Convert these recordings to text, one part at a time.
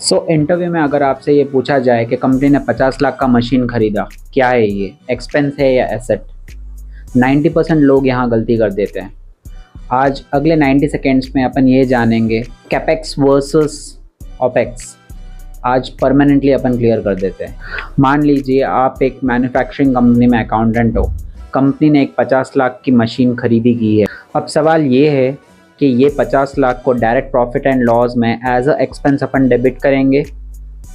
So interview में अगर आपसे ये पूछा जाए कि कंपनी ने 50 लाख का मशीन खरीदा, क्या है ये, एक्सपेंस है या एसेट? 90% लोग यहाँ गलती कर देते हैं। आज अगले 90 सेकेंड्स में अपन ये जानेंगे कैपेक्स वर्सेस ओपेक्स। आज परमानेंटली अपन क्लियर कर देते हैं। मान लीजिए आप एक मैन्युफैक्चरिंग कंपनी में अकाउंटेंट हो। कंपनी ने एक 50 लाख की मशीन खरीदी की है। अब सवाल ये है कि ये 50 लाख को डायरेक्ट प्रॉफिट एंड लॉस में एज अ एक्सपेंस अपन डेबिट करेंगे।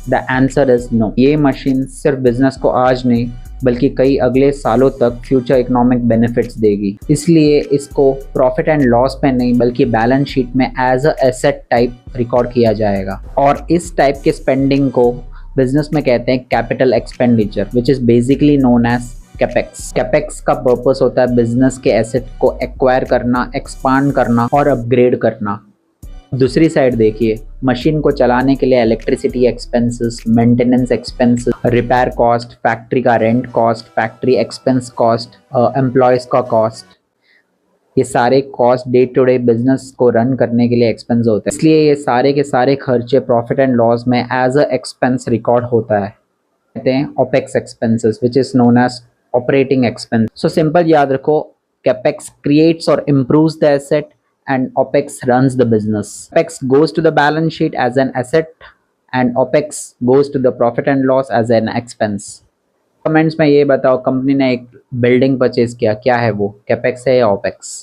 The answer is no. ये मशीन सिर्फ बिजनेस को आज नहीं बल्कि कई अगले सालों तक फ्यूचर इकोनॉमिक बेनिफिट्स देगी, इसलिए इसको प्रॉफिट एंड लॉस पे नहीं बल्कि बैलेंस शीट में as a asset type record किया जाएगा। और इस टाइप के स्पेंडिंग को बिजनेस में कहते हैं capital expenditure, which is basically known as capex. Capex का पर्पस होता है बिजनेस के एसेट को एक्वायर करना, एक्सपांड करना और अपग्रेड करना। दूसरी साइड देखिए, मशीन को चलाने के लिए electricity expenses, maintenance expenses, repair cost, factory का rent cost, factory expense cost, employees का कॉस्ट, ये सारे cost day to day business को रन करने के लिए एक्सपेंस होते हैं। इसलिए ये सारे के सारे खर्चे प्रॉफिट एंड लॉस में एज अ एक्सपेंस रिकॉर्ड होता है, कहते हैं opex expenses, which is known as operating expense. So simple याद रखो, कैपेक्स क्रिएट्स और improves the asset and OPEX runs the business. OPEX goes to the balance sheet as an asset and OPEX goes to the profit and loss as an expense. Comments में ये बताओ, company ने एक building purchase किया, क्या है वो, capex है या ओपेक्स?